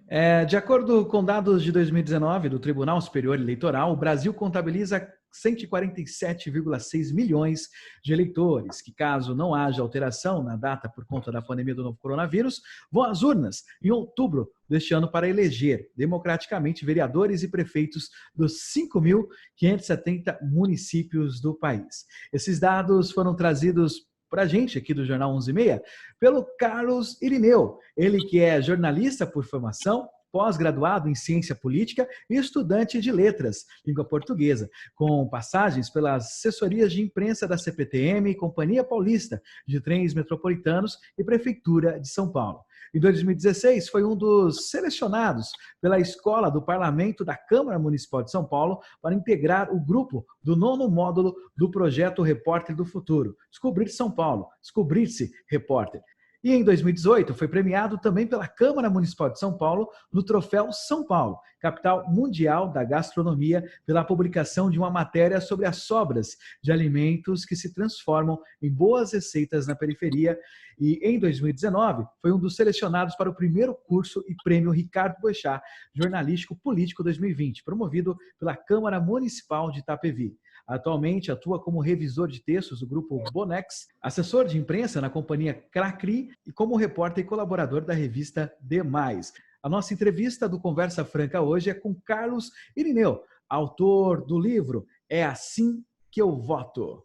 De acordo com dados de 2019 do Tribunal Superior Eleitoral, o Brasil contabiliza 147,6 milhões de eleitores, que, caso não haja alteração na data por conta da pandemia do novo coronavírus, vão às urnas em outubro deste ano para eleger democraticamente vereadores e prefeitos dos 5.570 municípios do país. Esses dados foram trazidos para a gente aqui do Jornal 11:30 pelo Carlos Irineu, ele que é jornalista por formação, pós-graduado em ciência política e estudante de letras, língua portuguesa, com passagens pelas assessorias de imprensa da CPTM, Companhia Paulista de Trens Metropolitanos e Prefeitura de São Paulo. Em 2016, foi um dos selecionados pela Escola do Parlamento da Câmara Municipal de São Paulo para integrar o grupo do 9º módulo do projeto Repórter do Futuro, Descobrir São Paulo, Descobrir-se Repórter. E em 2018 foi premiado também pela Câmara Municipal de São Paulo no Troféu São Paulo, capital mundial da gastronomia, pela publicação de uma matéria sobre as sobras de alimentos que se transformam em boas receitas na periferia. E em 2019 foi um dos selecionados para o primeiro curso e prêmio Ricardo Boechat, Jornalístico Político 2020, promovido pela Câmara Municipal de Itapevi. Atualmente atua como revisor de textos do grupo Bonex, assessor de imprensa na companhia Cracri e como repórter e colaborador da revista Demais. A nossa entrevista do Conversa Franca hoje é com Carlos Irineu, autor do livro É Assim que Eu Voto.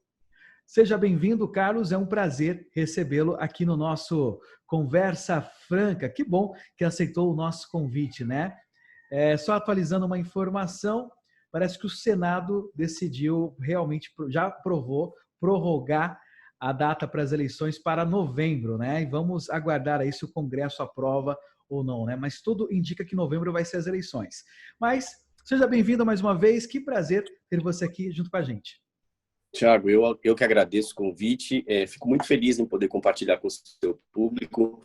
Seja bem-vindo, Carlos, é um prazer recebê-lo aqui no nosso Conversa Franca. Que bom que aceitou o nosso convite, né? Só atualizando uma informação, parece que o Senado decidiu, realmente já aprovou, prorrogar a data para as eleições para novembro, né? E vamos aguardar aí se o Congresso aprova ou não, né? Mas tudo indica que novembro vai ser as eleições. Mas seja bem-vindo mais uma vez, que prazer ter você aqui junto com a gente. Tiago, eu que agradeço o convite, fico muito feliz em poder compartilhar com o seu público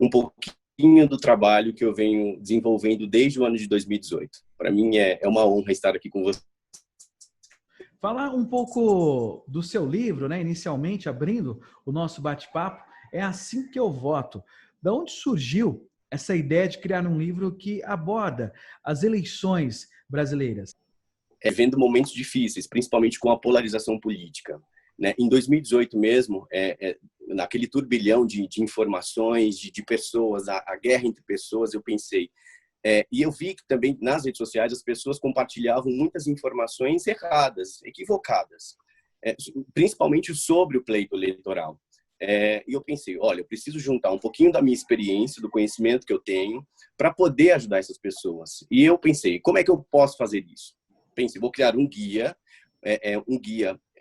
um pouquinho do trabalho que eu venho desenvolvendo desde o ano de 2018. Para mim é uma honra estar aqui com você. Falar um pouco do seu livro, né? Inicialmente, abrindo o nosso bate-papo, É Assim que Eu Voto. Da onde surgiu essa ideia de criar um livro que aborda as eleições brasileiras? Vendo momentos difíceis, principalmente com a polarização política, né? Em 2018 mesmo, naquele turbilhão de informações, de pessoas, a guerra entre pessoas, eu pensei, e eu vi que também nas redes sociais as pessoas compartilhavam muitas informações erradas, equivocadas, principalmente sobre o pleito eleitoral. E eu pensei, olha, eu preciso juntar um pouquinho da minha experiência, do conhecimento que eu tenho, para poder ajudar essas pessoas. E eu pensei, como é que eu posso fazer isso? Pensei, vou criar um guia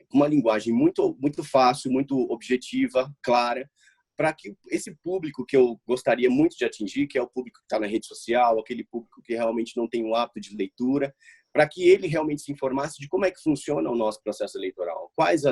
com uma linguagem muito, muito fácil, muito objetiva, clara, para que esse público que eu gostaria muito de atingir, que é o público que está na rede social, aquele público que realmente não tem o hábito de leitura, para que ele realmente se informasse de como é que funciona o nosso processo eleitoral, quais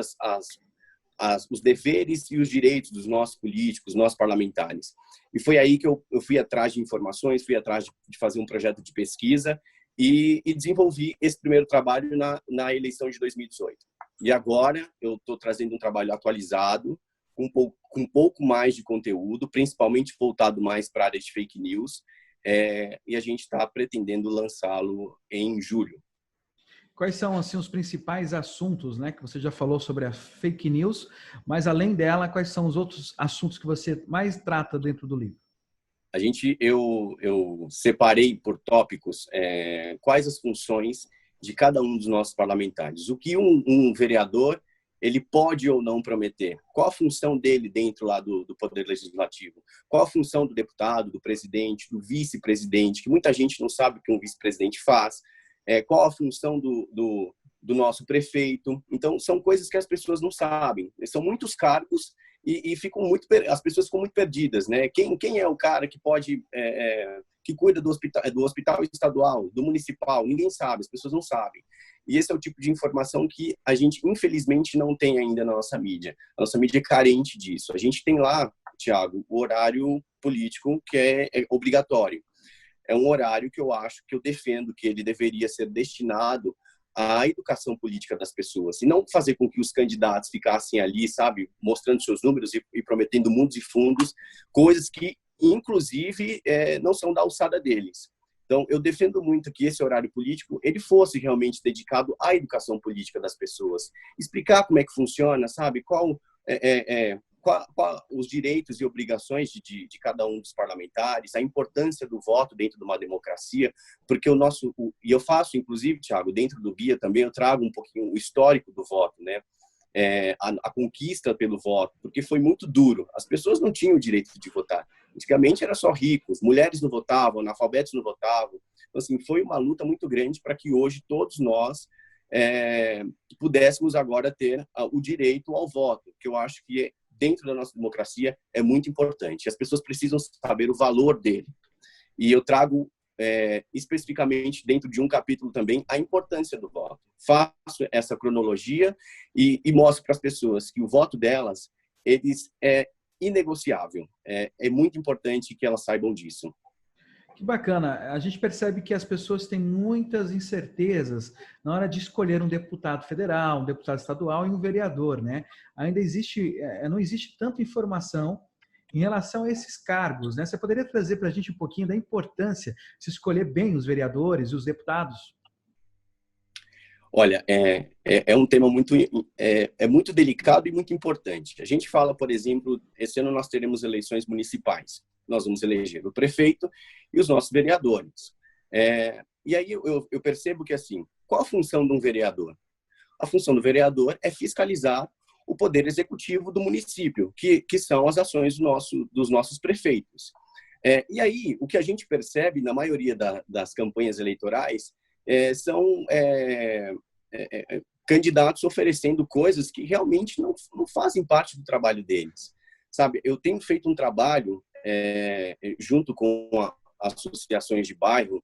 os deveres e os direitos dos nossos políticos, nossos parlamentares. E foi aí que eu fui atrás de informações, fui atrás de fazer um projeto de pesquisa e desenvolvi esse primeiro trabalho na eleição de 2018. E agora eu estou trazendo um trabalho atualizado, com um pouco mais de conteúdo, principalmente voltado mais para a área de fake news, e a gente está pretendendo lançá-lo em julho. Quais são assim, os principais assuntos, né, que você já falou sobre a fake news, mas além dela, quais são os outros assuntos que você mais trata dentro do livro? Eu separei por tópicos quais as funções de cada um dos nossos parlamentares. O que um vereador ele pode ou não prometer? Qual a função dele dentro lá do Poder Legislativo? Qual a função do deputado, do presidente, do vice-presidente, que muita gente não sabe o que um vice-presidente faz? Qual a função do nosso prefeito? Então, são coisas que as pessoas não sabem. São muitos cargos e as pessoas ficam muito perdidas, né? Quem é o cara que pode que cuida do hospital estadual, do municipal? Ninguém sabe, as pessoas não sabem. E esse é o tipo de informação que a gente, infelizmente, não tem ainda na nossa mídia. A nossa mídia é carente disso. A gente tem lá, Tiago, o horário político que é obrigatório. É um horário que eu defendo que ele deveria ser destinado à educação política das pessoas e não fazer com que os candidatos ficassem ali, sabe, mostrando seus números e prometendo mundos e fundos, coisas que inclusive, não são da alçada deles. Então, eu defendo muito que esse horário político ele fosse realmente dedicado à educação política das pessoas, explicar como é que funciona, sabe, qual os direitos e obrigações de cada um dos parlamentares, a importância do voto dentro de uma democracia, porque e eu faço, inclusive, Thiago, dentro do guia também eu trago um pouquinho o histórico do voto, né? A conquista pelo voto, porque foi muito duro. As pessoas não tinham o direito de votar. Antigamente era só ricos, mulheres não votavam, analfabetos não votavam. Então, assim, foi uma luta muito grande para que hoje todos nós pudéssemos agora ter o direito ao voto, que eu acho que dentro da nossa democracia é muito importante. As pessoas precisam saber o valor dele. E eu trago especificamente dentro de um capítulo também a importância do voto. Faço essa cronologia e mostro para as pessoas que o voto delas é inegociável. É muito importante que elas saibam disso. Que bacana. A gente percebe que as pessoas têm muitas incertezas na hora de escolher um deputado federal, um deputado estadual e um vereador, né? Ainda não existe tanta informação em relação a esses cargos, né? Você poderia trazer para a gente um pouquinho da importância de se escolher bem os vereadores e os deputados? Olha, é um tema muito delicado e muito importante. A gente fala, por exemplo, esse ano nós teremos eleições municipais. Nós vamos eleger o prefeito e os nossos vereadores. E aí eu percebo que, assim, qual a função de um vereador? A função do vereador é fiscalizar o poder executivo do município, que são as ações dos nossos prefeitos. E aí, o que a gente percebe na maioria das campanhas eleitorais são candidatos oferecendo coisas que realmente não fazem parte do trabalho deles. Sabe, eu tenho feito um trabalho junto com associações de bairro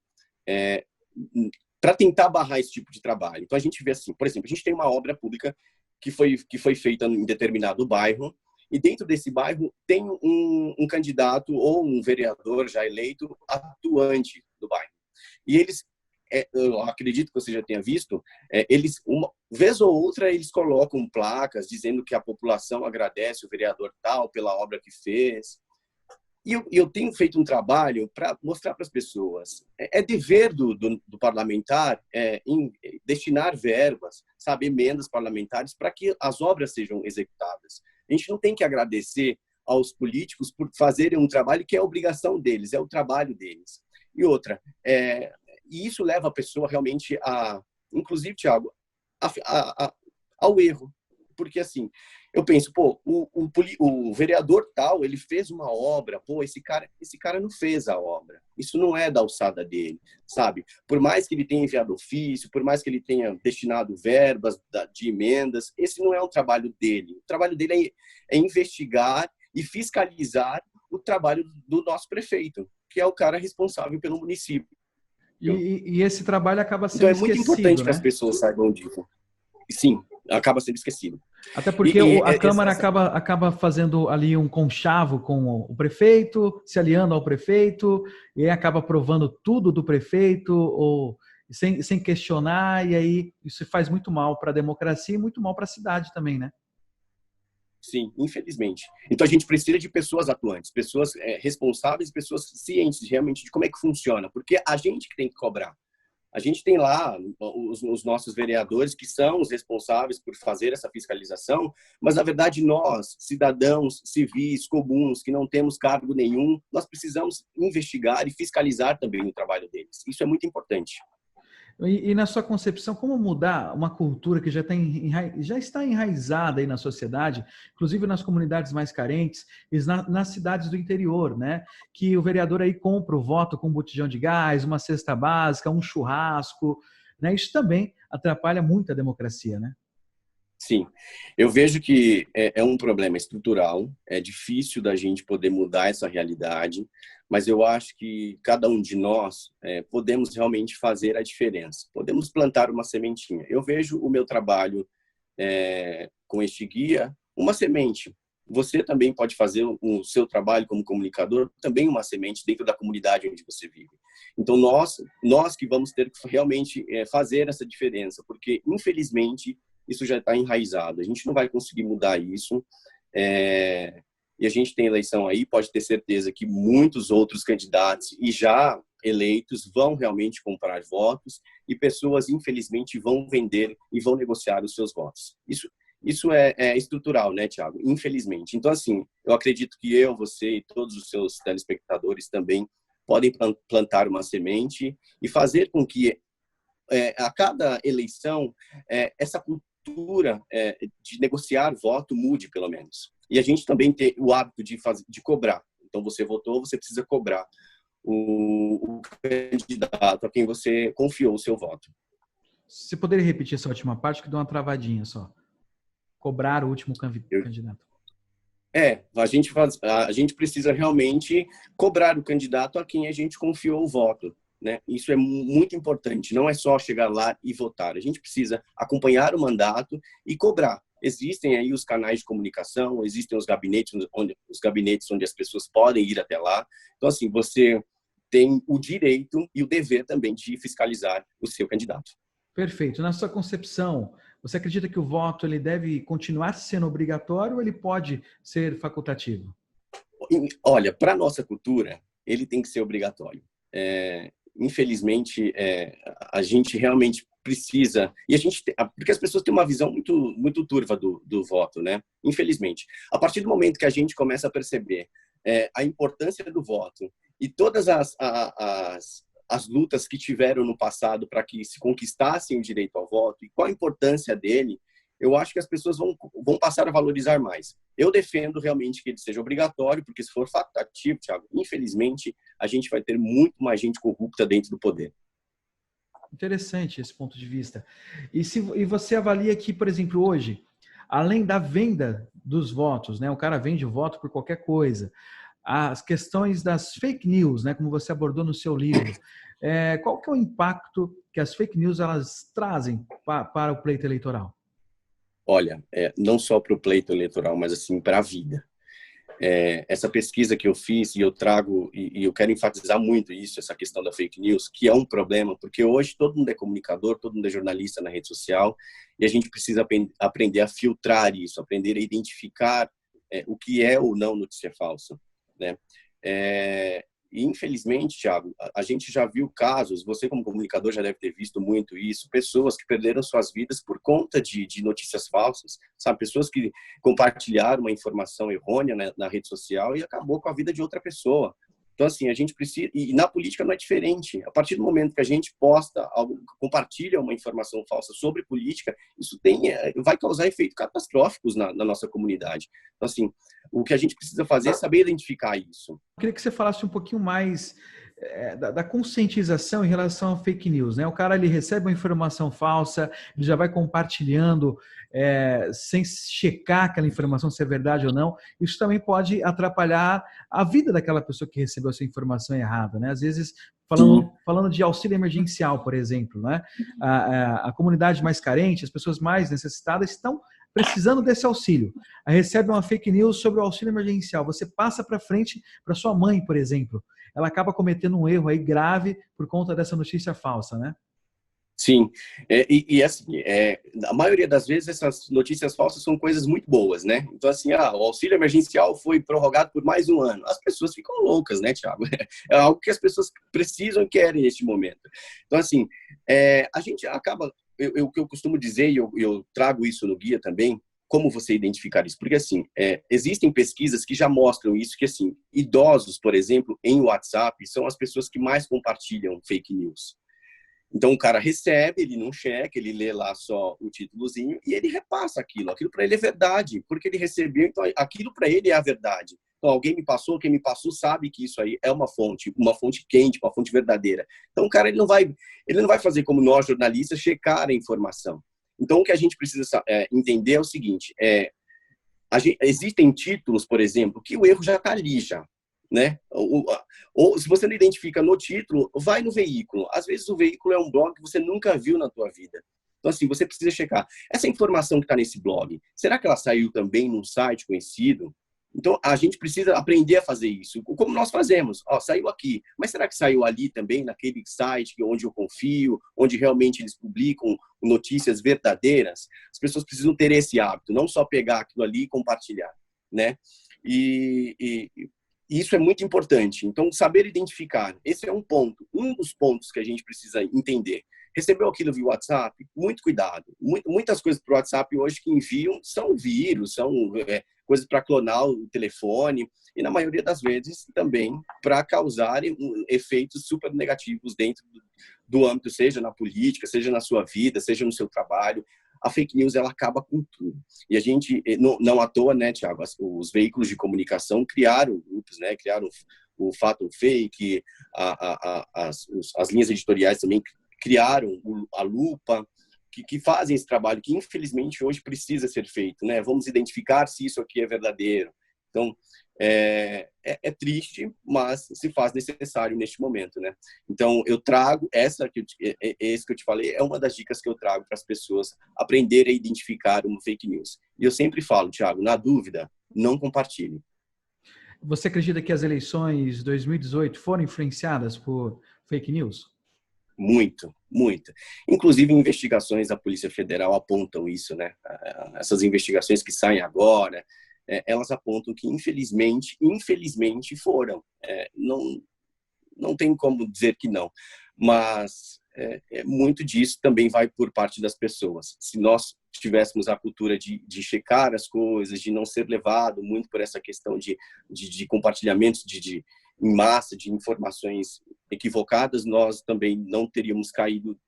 para tentar barrar esse tipo de trabalho. Então, a gente vê assim, por exemplo, a gente tem uma obra pública que foi feita em determinado bairro, e dentro desse bairro tem um candidato ou um vereador já eleito atuante do bairro. E eles, eu acredito que você já tenha visto, eles, uma vez ou outra, eles colocam placas dizendo que a população agradece o vereador tal pela obra que fez. E eu tenho feito um trabalho para mostrar para as pessoas. É dever do parlamentar destinar verbas, sabe, emendas parlamentares, para que as obras sejam executadas. A gente não tem que agradecer aos políticos por fazerem um trabalho que é a obrigação deles, é o trabalho deles. E outra, e isso leva a pessoa realmente inclusive, Thiago, ao erro. Porque, assim, eu penso, pô, o vereador tal, ele fez uma obra, pô, esse cara não fez a obra. Isso não é da alçada dele, sabe? Por mais que ele tenha enviado ofício, por mais que ele tenha destinado verbas de emendas, esse não é o trabalho dele. O trabalho dele é investigar e fiscalizar o trabalho do nosso prefeito, que é o cara responsável pelo município. E esse trabalho acaba sendo esquecido. Então, é muito importante, né, que as pessoas saibam disso. Sim, acaba sendo esquecido. Até porque a Câmara acaba fazendo ali um conchavo com o prefeito, se aliando ao prefeito, e aí acaba aprovando tudo do prefeito, ou sem questionar, e aí isso faz muito mal para a democracia e muito mal para a cidade também, né? Sim, infelizmente. Então, a gente precisa de pessoas atuantes, pessoas responsáveis, pessoas cientes realmente de como é que funciona, porque a gente que tem que cobrar. A gente tem lá os nossos vereadores, que são os responsáveis por fazer essa fiscalização, mas, na verdade, nós, cidadãos civis, comuns, que não temos cargo nenhum, nós precisamos investigar e fiscalizar também o trabalho deles. Isso é muito importante. E na sua concepção, como mudar uma cultura que já está enraizada aí na sociedade, inclusive nas comunidades mais carentes e nas cidades do interior, né? Que o vereador aí compra o voto com um botijão de gás, uma cesta básica, um churrasco, né? Isso também atrapalha muito a democracia, né? Sim, eu vejo que é um problema estrutural, é difícil da gente poder mudar essa realidade, mas eu acho que cada um de nós podemos realmente fazer a diferença, podemos plantar uma sementinha. Eu vejo o meu trabalho com este guia, uma semente. Você também pode fazer o seu trabalho como comunicador, também uma semente dentro da comunidade onde você vive. Então, nós que vamos ter que realmente fazer essa diferença, porque, infelizmente, isso já está enraizado. A gente não vai conseguir mudar isso. e a gente tem eleição aí, pode ter certeza que muitos outros candidatos e já eleitos vão realmente comprar votos e pessoas, infelizmente, vão vender e vão negociar os seus votos. Isso é estrutural, né, Thiago? Infelizmente. Então, assim, eu acredito que eu, você e todos os seus telespectadores também podem plantar uma semente e fazer com que a cada eleição essa cultura de negociar voto mude, pelo menos. E a gente também tem o hábito de cobrar. Então, você votou, você precisa cobrar o candidato a quem você confiou o seu voto. Você poderia repetir essa última parte, que deu uma travadinha só? Cobrar o último candidato. A gente precisa realmente cobrar o candidato a quem a gente confiou o voto, né? Isso é muito importante, não é só chegar lá e votar. A gente precisa acompanhar o mandato e cobrar. Existem aí os canais de comunicação, existem os gabinetes onde as pessoas podem ir até lá. Então, assim, você tem o direito e o dever também de fiscalizar o seu candidato. Perfeito. Na sua concepção, você acredita que o voto ele deve continuar sendo obrigatório ou ele pode ser facultativo? Olha, para a nossa cultura, ele tem que ser obrigatório. Infelizmente, a gente realmente precisa, porque as pessoas têm uma visão muito turva do voto, né? Infelizmente. A partir do momento que a gente começa a perceber a importância do voto e todas as lutas que tiveram no passado para que se conquistassem o direito ao voto e qual a importância dele, eu acho que as pessoas vão passar a valorizar mais. Eu defendo realmente que ele seja obrigatório, porque se for facultativo, Thiago, infelizmente, a gente vai ter muito mais gente corrupta dentro do poder. Interessante esse ponto de vista. E você avalia que, por exemplo, hoje, além da venda dos votos, né, o cara vende o voto por qualquer coisa, as questões das fake news, né, como você abordou no seu livro, qual que é o impacto que as fake news elas trazem para o pleito eleitoral? Olha, não só para o pleito eleitoral, mas assim para a vida. Essa pesquisa que eu fiz e eu trago, e eu quero enfatizar muito isso, essa questão da fake news, que é um problema, porque hoje todo mundo é comunicador, todo mundo é jornalista na rede social, e a gente precisa aprender a filtrar isso, aprender a identificar o que é ou não notícia falsa, né? E infelizmente, Thiago, a gente já viu casos, você como comunicador já deve ter visto muito isso, pessoas que perderam suas vidas por conta de notícias falsas, sabe? Pessoas que compartilharam uma informação errônea na rede social e acabou com a vida de outra pessoa. Então, assim, a gente precisa... E na política não é diferente. A partir do momento que a gente compartilha uma informação falsa sobre política, isso vai causar efeitos catastróficos na nossa comunidade. Então, assim, o que a gente precisa fazer é saber identificar isso. Eu queria que você falasse um pouquinho mais da conscientização em relação a fake news, né? O cara ele recebe uma informação falsa, ele já vai compartilhando sem checar aquela informação se é verdade ou não. Isso também pode atrapalhar a vida daquela pessoa que recebeu essa informação errada, né? Às vezes falando de auxílio emergencial, por exemplo, né? A comunidade mais carente, as pessoas mais necessitadas estão precisando desse auxílio. Aí recebe uma fake news sobre o auxílio emergencial. Você passa para frente para sua mãe, por exemplo. Ela acaba cometendo um erro aí grave por conta dessa notícia falsa, né? Sim, assim, a maioria das vezes essas notícias falsas são coisas muito boas, né? Então, assim, o auxílio emergencial foi prorrogado por mais um ano. As pessoas ficam loucas, né, Thiago? É algo que as pessoas precisam e querem neste momento. Então, assim, a gente acaba... O que eu costumo dizer, e eu trago isso no guia também, como você identificar isso? Porque, assim, existem pesquisas que já mostram isso, que, assim, idosos, por exemplo, em WhatsApp, são as pessoas que mais compartilham fake news. Então, o cara recebe, ele não checa, ele lê lá só o títulozinho e ele repassa aquilo. Aquilo para ele é verdade, porque ele recebeu, então aquilo para ele é a verdade. Então, alguém me passou, quem me passou sabe que isso aí é uma fonte quente, uma fonte verdadeira. Então, o cara ele não vai fazer como nós, jornalistas, checar a informação. Então, o que a gente precisa entender é o seguinte, existem títulos, por exemplo, que o erro já está ali já. Né? Ou se você não identifica no título, vai no veículo. Às vezes o veículo é um blog que você nunca viu na tua vida. Então, assim, você precisa checar. Essa informação que está nesse blog, será que ela saiu também num site conhecido? Então, a gente precisa aprender a fazer isso. Como nós fazemos. Saiu aqui. Mas será que saiu ali também, naquele site onde eu confio, onde realmente eles publicam notícias verdadeiras? As pessoas precisam ter esse hábito, não só pegar aquilo ali e compartilhar, né? E isso é muito importante. Então, saber identificar, esse é um ponto, um dos pontos que a gente precisa entender. Recebeu aquilo via WhatsApp? Muito cuidado. Muitas coisas para o WhatsApp hoje que enviam são vírus, são coisas para clonar o telefone e, na maioria das vezes, também para causarem efeitos super negativos dentro do âmbito, seja na política, seja na sua vida, seja no seu trabalho. A fake news, ela acaba com tudo. E a gente, não à toa, né, Thiago, os veículos de comunicação criaram grupos, né, criaram o Fato ou Fake, as linhas editoriais também criaram a Lupa, que fazem esse trabalho que, infelizmente, hoje precisa ser feito, né? Vamos identificar se isso aqui é verdadeiro. Então, é triste, mas se faz necessário neste momento, né? Então, eu trago esse que eu te falei, é uma das dicas que eu trago para as pessoas aprenderem a identificar uma fake news. E eu sempre falo, Thiago, na dúvida, não compartilhe. Você acredita que as eleições de 2018 foram influenciadas por fake news? Muito, muito. Inclusive, investigações da Polícia Federal apontam isso, né? Essas investigações que saem agora, elas apontam que, infelizmente foram. Não tem como dizer que não. Mas muito disso também vai por parte das pessoas. Se nós tivéssemos a cultura de checar as coisas, de não ser levado muito por essa questão de compartilhamentos em massa de informações equivocadas, nós também não teríamos caído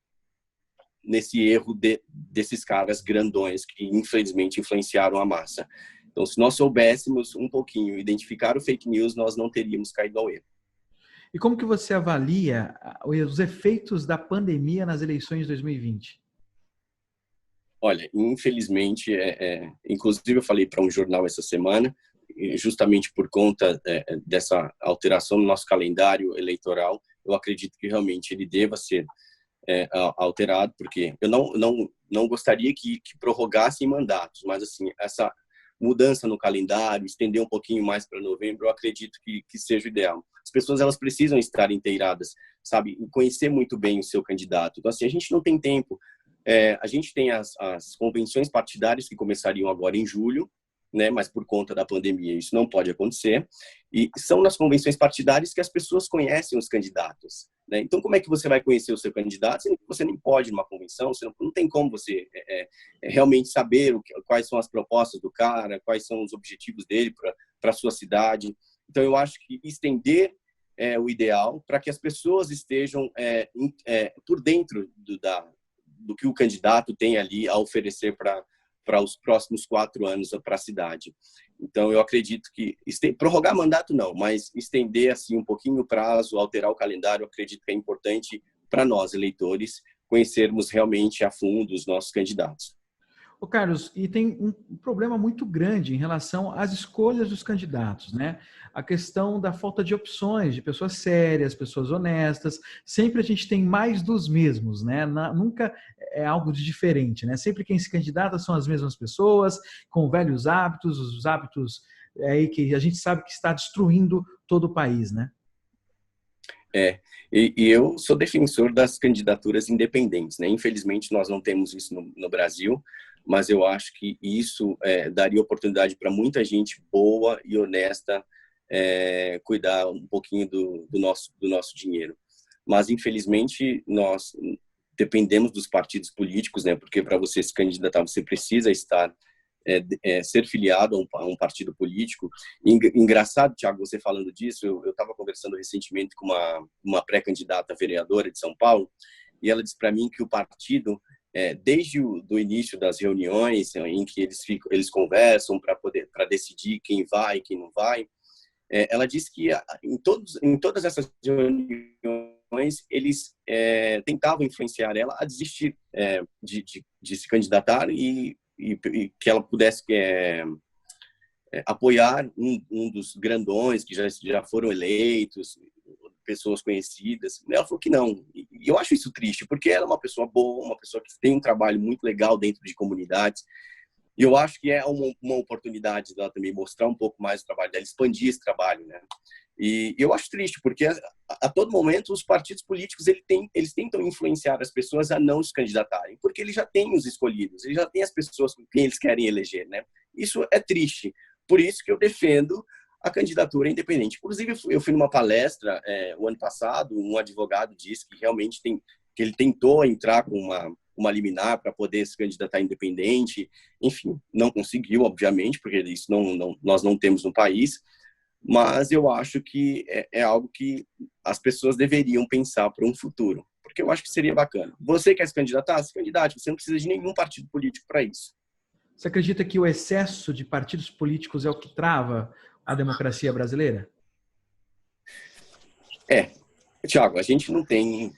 nesse erro desses caras grandões que, infelizmente, influenciaram a massa. Então, se nós soubéssemos um pouquinho identificar o fake news, nós não teríamos caído ao erro. E como que você avalia os efeitos da pandemia nas eleições de 2020? Olha, infelizmente, inclusive eu falei para um jornal essa semana, justamente por conta dessa alteração no nosso calendário eleitoral, eu acredito que realmente ele deva ser alterado, porque eu não gostaria que prorrogassem mandatos, mas assim, essa mudança no calendário, estender um pouquinho mais para novembro, eu acredito que seja o ideal. As pessoas, elas precisam estar inteiradas, sabe, e conhecer muito bem o seu candidato. Então, assim, a gente não tem tempo. A gente tem as convenções partidárias que começariam agora em julho, né? Mas por conta da pandemia isso não pode acontecer. E são nas convenções partidárias que as pessoas conhecem os candidatos, né? Então, como é que você vai conhecer o seu candidato? Você nem pode numa convenção, você não tem como você realmente saber quais são as propostas do cara, quais são os objetivos dele para a sua cidade. Então, eu acho que estender o ideal para que as pessoas estejam por dentro do que o candidato tem ali a oferecer para os próximos 4 anos para a cidade. Então, eu acredito que prorrogar mandato não, mas estender assim um pouquinho o prazo, alterar o calendário, eu acredito que é importante para nós, eleitores, conhecermos realmente a fundo os nossos candidatos. Ô Carlos, e tem um problema muito grande em relação às escolhas dos candidatos, né? A questão da falta de opções, de pessoas sérias, pessoas honestas. Sempre a gente tem mais dos mesmos, né? Nunca é algo de diferente, né? Sempre quem se candidata são as mesmas pessoas, com velhos hábitos, os hábitos aí que a gente sabe que está destruindo todo o país, né? E eu sou defensor das candidaturas independentes, né? Infelizmente, nós não temos isso no Brasil, mas eu acho que isso daria oportunidade para muita gente boa e honesta cuidar um pouquinho do nosso dinheiro. Mas, infelizmente, nós dependemos dos partidos políticos, né? Porque para você se candidatar, você precisa ser filiado a um partido político. Engraçado, Thiago, você falando disso, eu estava conversando recentemente com uma pré-candidata vereadora de São Paulo, e ela disse para mim que o partido, desde o início das reuniões em que eles conversam para decidir quem vai e quem não vai, ela disse que em todas essas reuniões eles tentavam influenciar ela a desistir de se candidatar e que ela pudesse apoiar um dos grandões que já foram eleitos, pessoas conhecidas. Ela falou que não. E eu acho isso triste, porque ela é uma pessoa boa, uma pessoa que tem um trabalho muito legal dentro de comunidades. E eu acho que é uma oportunidade dela também mostrar um pouco mais o trabalho dela, expandir esse trabalho, né? E eu acho triste, porque a todo momento os partidos políticos eles tentam influenciar as pessoas a não se candidatarem, porque eles já têm os escolhidos, eles já têm as pessoas com quem eles querem eleger, né? Isso é triste, Por isso que eu defendo a candidatura independente. Inclusive, eu fui numa palestra o ano passado, um advogado disse que realmente que ele tentou entrar com uma liminar para poder se candidatar independente. Enfim, não conseguiu, obviamente, porque isso nós não temos no país. Mas eu acho que é algo que as pessoas deveriam pensar para um futuro, porque eu acho que seria bacana. Você quer se candidatar? Se candidate, você não precisa de nenhum partido político para isso. Você acredita que o excesso de partidos políticos é o que trava a democracia brasileira? Tiago, a gente não tem...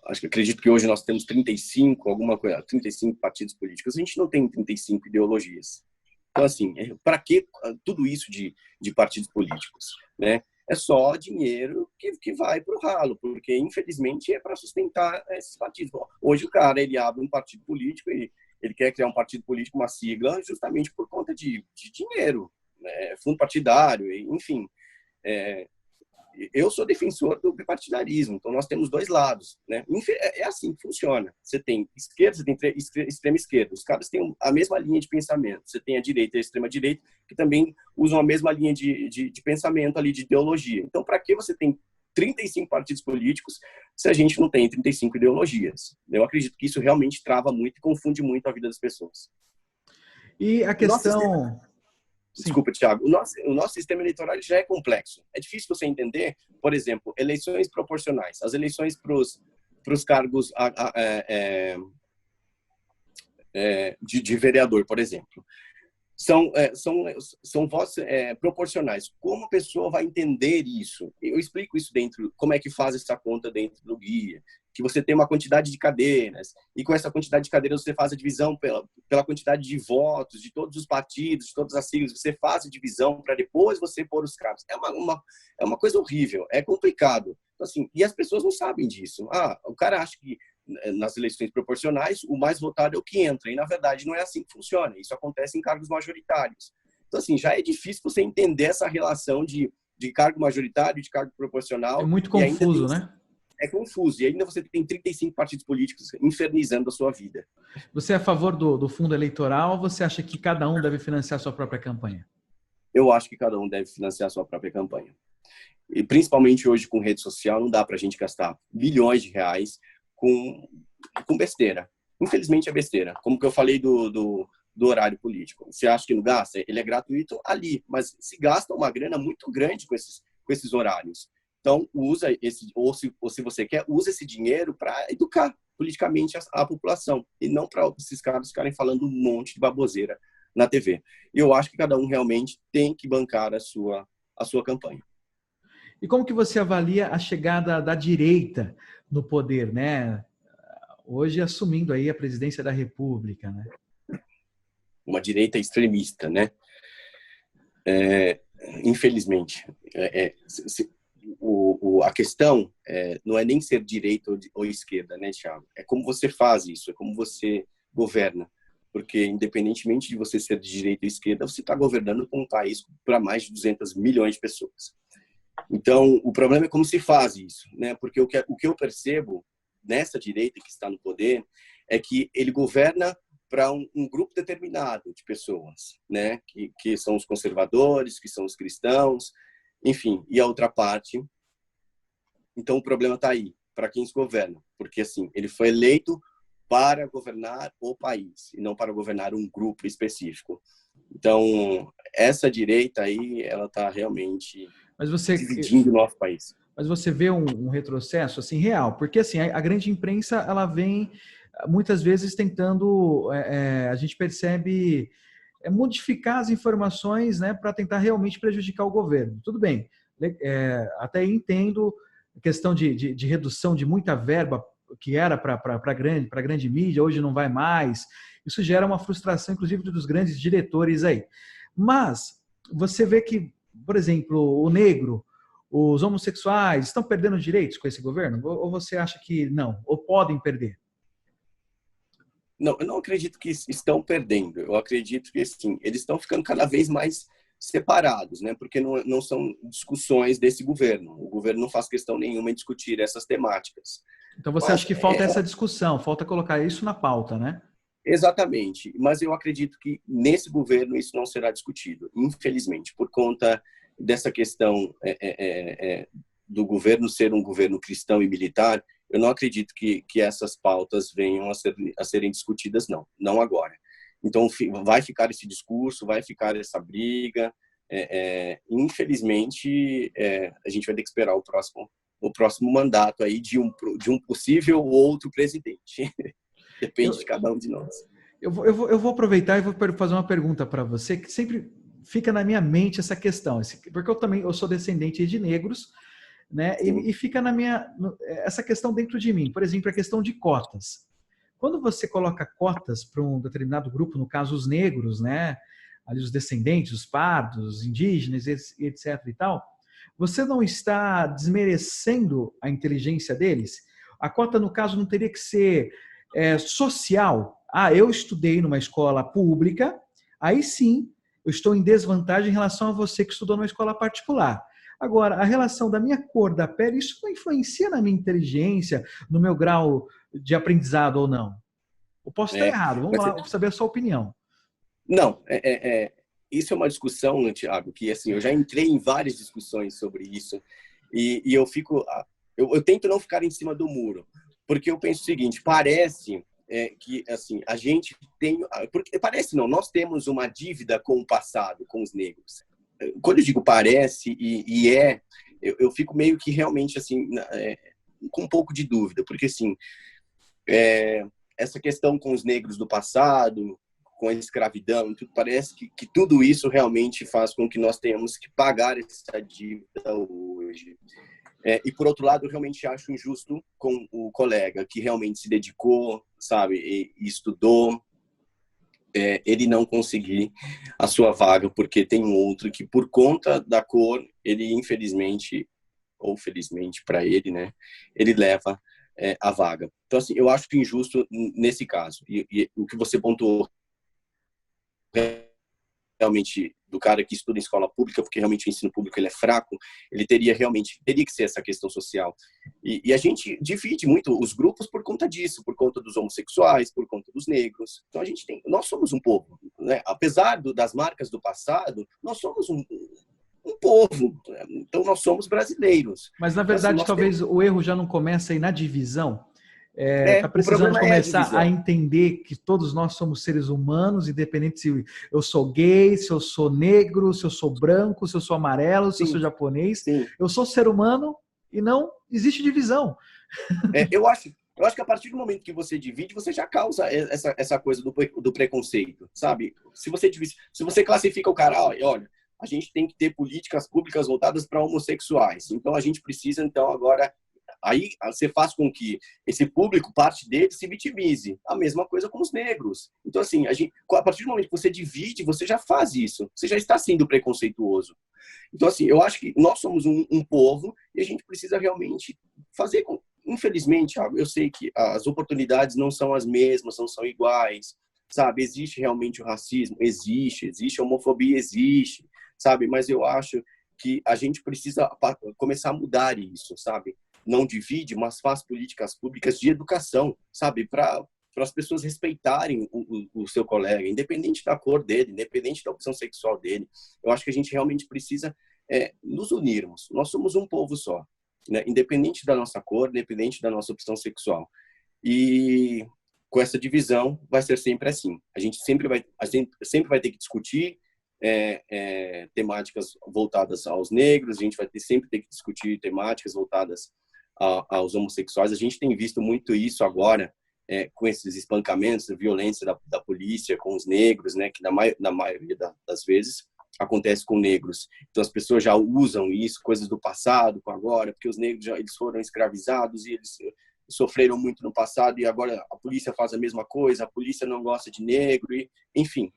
acredito que hoje nós temos 35 partidos políticos. A gente não tem 35 ideologias. Então, assim, para que tudo isso de partidos políticos, né? É só dinheiro que vai para o ralo, porque, infelizmente, é para sustentar esses partidos. Hoje, o cara, ele abre um partido político e ele quer criar um partido político, uma sigla, justamente por conta de dinheiro, né? Fundo partidário, enfim. Eu sou defensor do bipartidarismo, então nós temos dois lados, né? É assim que funciona. Você tem esquerda, você tem extrema esquerda. Os caras têm a mesma linha de pensamento. Você tem a direita e a extrema direita, que também usam a mesma linha de pensamento ali, de ideologia. Então, para que você tem 35 partidos políticos se a gente não tem 35 ideologias? Eu acredito que isso realmente trava muito e confunde muito a vida das pessoas. E a questão... Desculpa, Thiago. O nosso sistema eleitoral já é complexo. É difícil você entender, por exemplo, eleições proporcionais. As eleições para os cargos de vereador, por exemplo. São votos proporcionais. Como a pessoa vai entender isso? Eu explico isso dentro, como é que faz essa conta dentro do guia, que você tem uma quantidade de cadeiras, e com essa quantidade de cadeiras você faz a divisão pela quantidade de votos de todos os partidos, de todas as siglas, você faz a divisão para depois você pôr os cargos. É uma coisa horrível, é complicado. Então, assim, e as pessoas não sabem disso. O cara acha que nas eleições proporcionais, o mais votado é o que entra. E, na verdade, não é assim que funciona. Isso acontece em cargos majoritários. Então, assim, já é difícil você entender essa relação de cargo majoritário e de cargo proporcional. É muito confuso, né? É confuso. E ainda você tem 35 partidos políticos infernizando a sua vida. Você é a favor do fundo eleitoral ou você acha que cada um deve financiar a sua própria campanha? Eu acho que cada um deve financiar a sua própria campanha. E, principalmente hoje, com rede social, não dá para a gente gastar bilhões de reais com besteira. Infelizmente é besteira. Como que eu falei do horário político. Você acha que não gasta? Ele é gratuito ali, mas se gasta uma grana muito grande com esses horários. Então, usa ou se você quer, usa esse dinheiro para educar politicamente a população e não para esses caras ficarem falando um monte de baboseira na TV. E eu acho que cada um realmente tem que bancar a sua campanha. E como que você avalia a chegada da direita no poder, né? Hoje assumindo aí a presidência da República, né? Uma direita extremista, né? Infelizmente. A questão não é nem ser direita ou esquerda, né, Thiago? É como você faz isso, é como você governa. Porque, independentemente de você ser de direita ou esquerda, você está governando um país para mais de 200 milhões de pessoas. Então, o problema é como se faz isso, né? Porque o que eu percebo nessa direita que está no poder é que ele governa para um grupo determinado de pessoas, né? Que são os conservadores, que são os cristãos, enfim, e a outra parte. Então, o problema está aí, para quem se governa, porque assim, ele foi eleito para governar o país e não para governar um grupo específico. Então, essa direita aí, ela está realmente dividindo o nosso país. Mas você vê um retrocesso assim real, porque assim a grande imprensa ela vem muitas vezes tentando, a gente percebe modificar as informações, né, para tentar realmente prejudicar o governo. Tudo bem, até entendo a questão de redução de muita verba que era para grande mídia, hoje não vai mais. Isso gera uma frustração, inclusive, dos grandes diretores aí. Mas você vê que, por exemplo, o negro, os homossexuais estão perdendo direitos com esse governo? Ou você acha que não? Ou podem perder? Não, eu não acredito que estão perdendo. Eu acredito que, sim, eles estão ficando cada vez mais separados, né? Porque não são discussões desse governo. O governo não faz questão nenhuma em discutir essas temáticas. Então você acha que falta essa discussão, falta colocar isso na pauta, né? Exatamente, mas eu acredito que nesse governo isso não será discutido, infelizmente, por conta dessa questão do governo ser um governo cristão e militar. Eu não acredito que essas pautas venham a serem discutidas, não agora. Então, vai ficar esse discurso, vai ficar essa briga. Infelizmente, a gente vai ter que esperar o próximo mandato aí de um possível possível presidente. Depende de cada um de nós. Eu vou aproveitar e vou fazer uma pergunta para você, que sempre fica na minha mente essa questão, porque eu sou descendente de negros, né? E fica essa questão dentro de mim. Por exemplo, a questão de cotas. Quando você coloca cotas para um determinado grupo, no caso os negros, né? Ali os descendentes, os pardos, indígenas, etc. e tal, você não está desmerecendo a inteligência deles? A cota, no caso, não teria que ser social. Eu estudei numa escola pública, aí sim, eu estou em desvantagem em relação a você que estudou numa escola particular. Agora, a relação da minha cor da pele, isso não influencia na minha inteligência, no meu grau de aprendizado ou não? Eu posso estar errado, vamos lá saber a sua opinião. Não, isso é uma discussão, né, Thiago, que assim, eu já entrei em várias discussões sobre isso e eu tento não ficar em cima do muro, porque eu penso o seguinte, parece que assim, a gente tem, parece não, nós temos uma dívida com o passado, com os negros. Quando eu digo parece eu fico meio que realmente assim, com um pouco de dúvida, porque assim, essa questão com os negros do passado, com a escravidão, tudo, parece que tudo isso realmente faz com que nós tenhamos que pagar essa dívida hoje. E, por outro lado, eu realmente acho injusto com o colega que realmente se dedicou, sabe, e estudou, ele não conseguir a sua vaga, porque tem um outro que, por conta da cor, ele, infelizmente, ou felizmente para ele, né, ele leva a vaga. Então, assim, eu acho injusto nesse caso. E o que você pontuou realmente do cara que estuda em escola pública, porque realmente o ensino público ele é fraco, ele teria que ser essa questão social. E a gente divide muito os grupos por conta disso, por conta dos homossexuais, por conta dos negros. Então nós somos um povo, né? Apesar das marcas do passado, nós somos um povo. Então nós somos brasileiros. Mas na verdade, talvez o erro já não comece aí na divisão. Está O precisando problema começar a entender que todos nós somos seres humanos, independente se eu sou gay, se eu sou negro, se eu sou branco, se eu sou amarelo, se eu sou japonês. Sim. Eu sou ser humano e não existe divisão. Eu acho que a partir do momento que você divide, você já causa essa coisa do preconceito, sabe? Se você classifica o cara, olha, a gente tem que ter políticas públicas voltadas para homossexuais. Então a gente precisa, então, agora. Aí você faz com que esse público, parte dele, se vitimize. A mesma coisa com os negros. Então, assim, a partir do momento que você divide, você já faz isso. Você já está sendo preconceituoso. Então, assim, eu acho que nós somos um povo e a gente precisa realmente fazer com... Infelizmente, eu sei que as oportunidades não são as mesmas, não são iguais, sabe? Existe realmente o racismo? Existe a homofobia? Existe, sabe? Mas eu acho que a gente precisa começar a mudar isso, sabe? Não divide, mas faz políticas públicas de educação, sabe? Para as pessoas respeitarem o seu colega, independente da cor dele, independente da opção sexual dele. Eu acho que a gente realmente precisa nos unirmos. Nós somos um povo só, né? Independente da nossa cor, independente da nossa opção sexual. E com essa divisão vai ser sempre assim. A gente sempre vai ter que discutir temáticas voltadas aos negros, a gente vai sempre ter que discutir temáticas voltadas aos homossexuais. A gente tem visto muito isso agora com esses espancamentos, a violência da polícia com os negros, né, que na maioria das vezes acontece com negros. Então as pessoas já usam isso, coisas do passado com agora, porque os negros eles foram escravizados e eles sofreram muito no passado e agora a polícia faz a mesma coisa, a polícia não gosta de negro, enfim.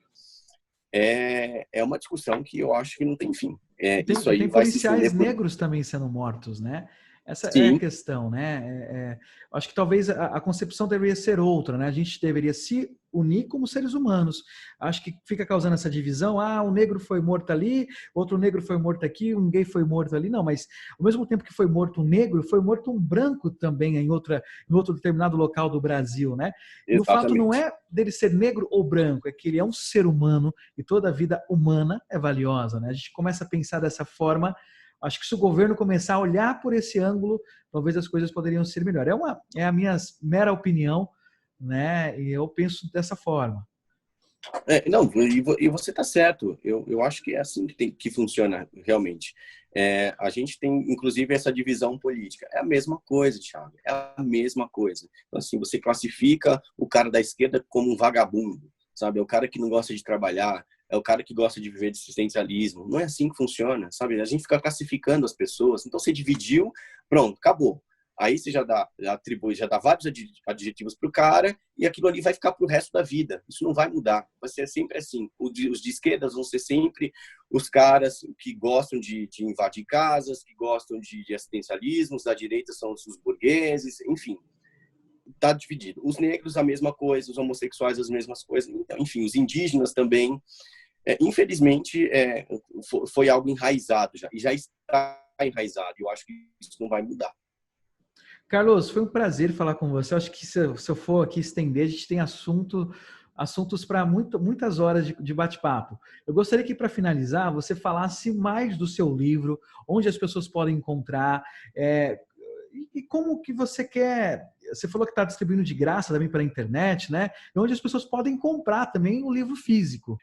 É uma discussão que eu acho que não tem fim. Isso aí tem vai se policiais estender negros também sendo mortos, né? Essa é a Sim, questão, né? Acho que talvez a concepção deveria ser outra, né? A gente deveria se unir como seres humanos. Acho que fica causando essa divisão. Ah, um negro foi morto ali, outro negro foi morto aqui, um gay foi morto ali. Não, mas ao mesmo tempo que foi morto um negro, foi morto um branco também em outro determinado local do Brasil, né? E o fato não exatamente. é dele ser negro ou branco, é que ele é um ser humano e toda vida humana é valiosa, né? A gente começa a pensar dessa forma. Acho que se o governo começar a olhar por esse ângulo, talvez as coisas poderiam ser melhor. É a minha mera opinião, né? E eu penso dessa forma. Não, e você está certo. Eu acho que é assim que funciona realmente. A gente tem, inclusive, essa divisão política. É a mesma coisa, Thiago. É a mesma coisa. Então, assim, você classifica o cara da esquerda como um vagabundo, sabe? É o cara que não gosta de trabalhar, é o cara que gosta de viver de assistencialismo. Não é assim que funciona, sabe? A gente fica classificando as pessoas. Então, você dividiu, pronto, acabou. Aí você já atribui, já dá vários adjetivos para o cara e aquilo ali vai ficar para o resto da vida. Isso não vai mudar. Vai ser sempre assim. Os de esquerdas vão ser sempre os caras que gostam de invadir casas, que gostam de assistencialismo. Os da direita são os burgueses, enfim. Está dividido. Os negros, a mesma coisa. Os homossexuais, as mesmas coisas. Então, enfim, os indígenas também. Infelizmente, foi algo enraizado já. E já está enraizado. Eu acho que isso não vai mudar. Carlos, foi um prazer falar com você. Acho que se eu for aqui estender, a gente tem assuntos para muitas horas de bate-papo. Eu gostaria que, para finalizar, você falasse mais do seu livro, onde as pessoas podem encontrar, e como que você quer. Você falou que está distribuindo de graça também pela internet, né? E onde as pessoas podem comprar também o livro físico.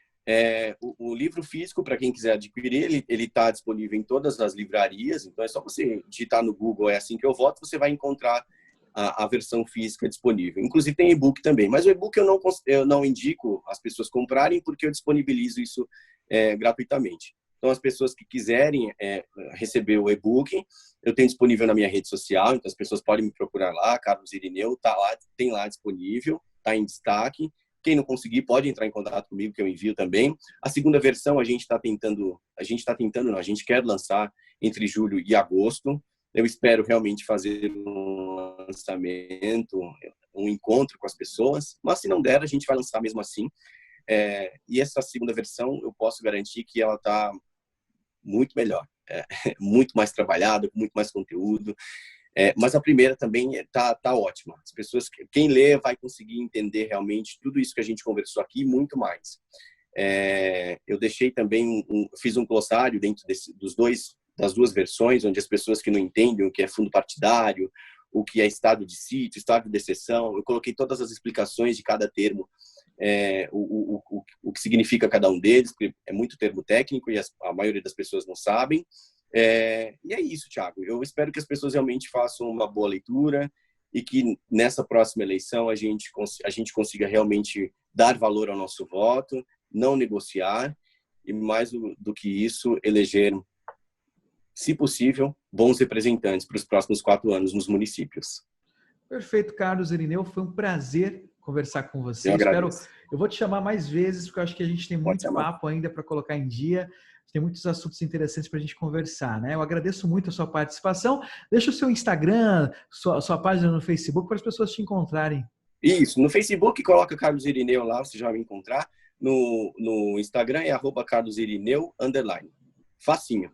O livro físico, para quem quiser adquirir, ele está disponível em todas as livrarias, então é só você digitar no Google, é assim que eu voto, você vai encontrar a versão física disponível. Inclusive tem e-book também, mas o e-book eu não indico as pessoas comprarem porque eu disponibilizo isso gratuitamente. Então, as pessoas que quiserem receber o e-book, eu tenho disponível na minha rede social, então as pessoas podem me procurar lá, Carlos Irineu, tem lá disponível, está em destaque. Quem não conseguir pode entrar em contato comigo, que eu envio também. A segunda versão a gente não, a gente quer lançar entre julho e agosto. Eu espero realmente fazer um lançamento, um encontro com as pessoas, mas se não der, a gente vai lançar mesmo assim. E essa segunda versão, eu posso garantir que ela está muito melhor, muito mais trabalhada, com muito mais conteúdo. Mas a primeira também tá ótima. As pessoas, quem lê vai conseguir entender realmente tudo isso que a gente conversou aqui e muito mais. Eu deixei também, fiz um glossário dentro das duas versões, onde as pessoas que não entendem o que é fundo partidário, o que é estado de sítio, estado de exceção, eu coloquei todas as explicações de cada termo, o que significa cada um deles, porque é muito termo técnico e a maioria das pessoas não sabem. E é isso, Thiago. Eu espero que as pessoas realmente façam uma boa leitura e que nessa próxima eleição a gente consiga realmente dar valor ao nosso voto, não negociar e, mais do que isso, eleger, se possível, bons representantes para os próximos 4 anos nos municípios. Perfeito, Carlos Irineu. Foi um prazer conversar com Eu você. agradeço. Eu vou te chamar mais vezes, porque eu acho que a gente tem Pode muito chamar. papo ainda para colocar em dia. Tem muitos assuntos interessantes para a gente conversar, né? Eu agradeço muito a sua participação. Deixa o seu Instagram, sua página no Facebook para as pessoas te encontrarem. Isso, no Facebook coloca Carlos Irineu lá, você já vai me encontrar. No Instagram é @carlosirineu_. Facinho.